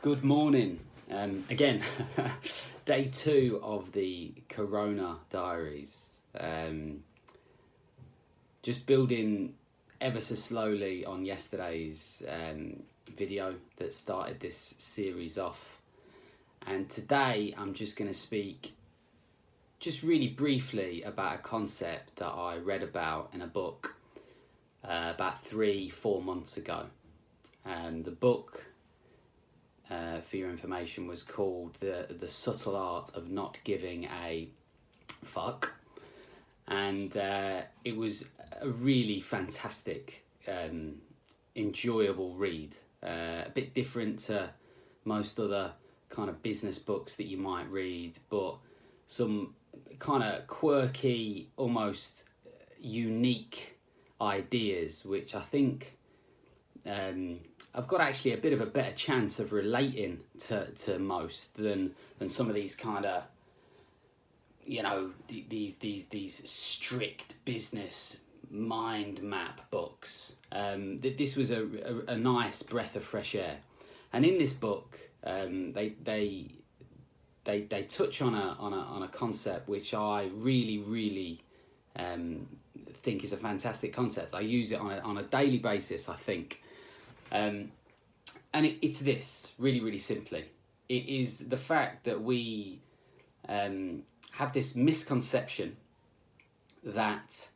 Good morning. Again, day 2 of the Corona Diaries. Just building ever so slowly on yesterday's video that started this series off. And today I'm just going to speak just really briefly about a concept that I read about in a book about 3-4 months ago. The book, for your information, was called The Subtle Art of Not Giving a Fuck. And it was a really fantastic, enjoyable read. A bit different to most other kind of business books that you might read, but some kind of quirky, almost unique ideas, which I think I've got actually a bit of a better chance of relating to most than some of these kind of, you know, these strict business mind map books. This was a nice breath of fresh air, and in this book, they touch on a concept which I really think is a fantastic concept. I use it on a daily basis, I think. And it's this, really simply. It is the fact that we have this misconception that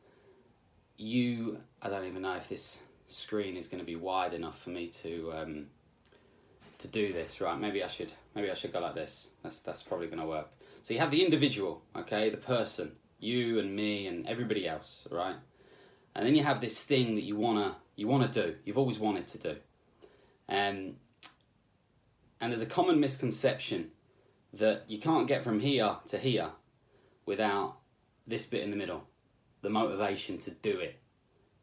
I don't even know if this screen is going to be wide enough for me to do this. Right, maybe I should go like this. That's probably going to work. So you have the individual, okay, the person, you and me and everybody else, right? And then you have this thing that you wanna do. You've always wanted to do. And there's a common misconception that you can't get from here to here without this bit in the middle, the motivation to do it,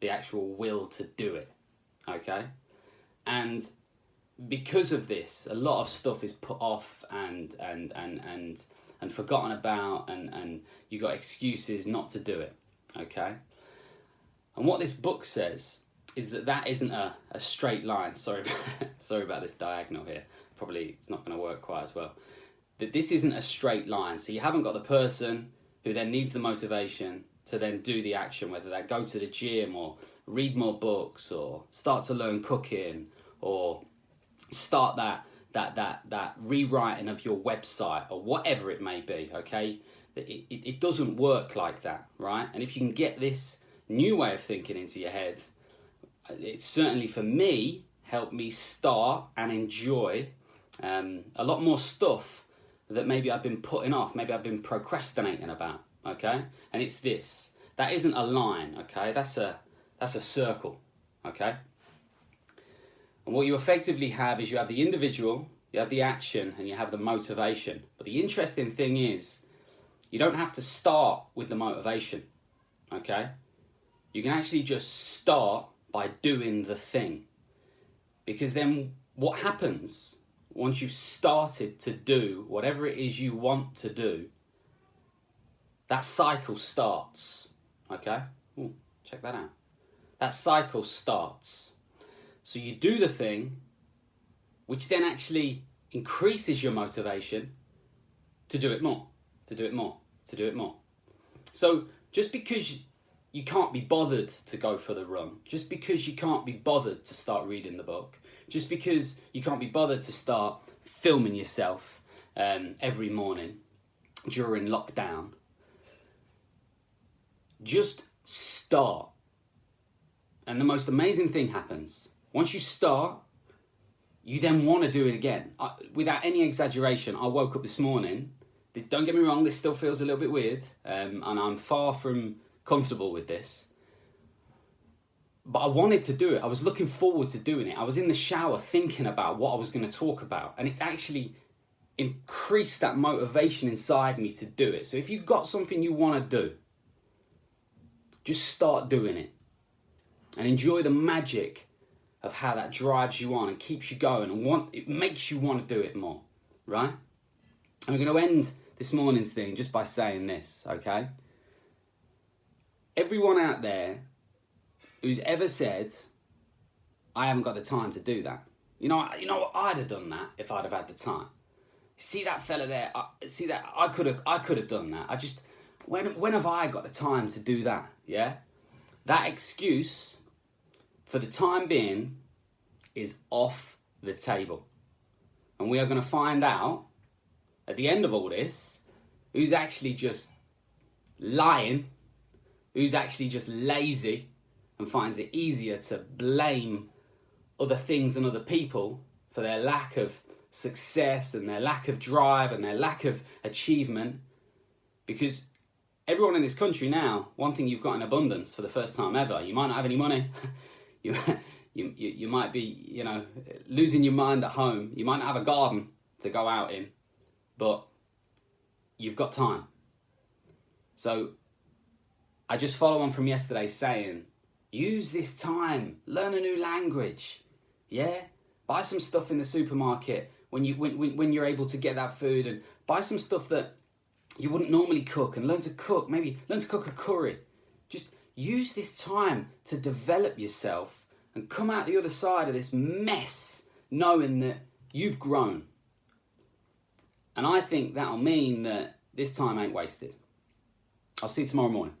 the actual will to do it, okay? And because of this, a lot of stuff is put off and forgotten about, and you got excuses not to do it, okay? And what this book says is that isn't a straight line. Sorry about this diagonal here. Probably it's not going to work quite as well. That this isn't a straight line. So you haven't got the person who then needs the motivation to then do the action, whether they go to the gym or read more books or start to learn cooking or start that rewriting of your website or whatever it may be, okay? It doesn't work like that, right? And if you can get this new way of thinking into your head, it certainly for me helped me start and enjoy a lot more stuff that maybe I've been putting off, maybe I've been procrastinating about, okay? And it's this. That isn't a line, okay? That's a circle, okay? And what you effectively have is you have the individual, you have the action, and you have the motivation. But the interesting thing is, you don't have to start with the motivation, okay? You can actually just start by doing the thing. Because then what happens once you've started to do whatever it is you want to do, that cycle starts, okay? Ooh, check that out. That cycle starts. So you do the thing, which then actually increases your motivation to do it more, to do it more, to do it more. So just because you can't be bothered to go for the run, just because you can't be bothered to start reading the book, just because you can't be bothered to start filming yourself every morning during lockdown, just start. And the most amazing thing happens. Once you start, you then want to do it again. Without any exaggeration, I woke up this morning. Don't get me wrong, this still feels a little bit weird, and I'm far from comfortable with this. But I wanted to do it. I was looking forward to doing it. I was in the shower thinking about what I was going to talk about, and it's actually increased that motivation inside me to do it. So if you've got something you want to do, just start doing it and enjoy the magic of how that drives you on and keeps you going, and it makes you want to do it more, right? And I'm going to end this morning's thing just by saying this, okay? Everyone out there who's ever said, I haven't got the time to do that, You know what? I'd have done that if I'd have had the time. See that fella there? I could have done that. When have I got the time to do that? Yeah, that excuse, for the time being, is off the table, and we are going to find out at the end of all this who's actually just lying, who's actually just lazy, and finds it easier to blame other things and other people for their lack of success and their lack of drive and their lack of achievement. Because everyone in this country now, one thing you've got in abundance for the first time ever, you might not have any money, you might be, losing your mind at home, you might not have a garden to go out in, but you've got time. So I just follow on from yesterday saying, use this time, learn a new language, yeah? Buy some stuff in the supermarket when you're able to get that food, and buy some stuff that you wouldn't normally cook, and learn to cook, maybe learn to cook a curry. Just use this time to develop yourself and come out the other side of this mess knowing that you've grown. And I think that'll mean that this time ain't wasted. I'll see you tomorrow morning.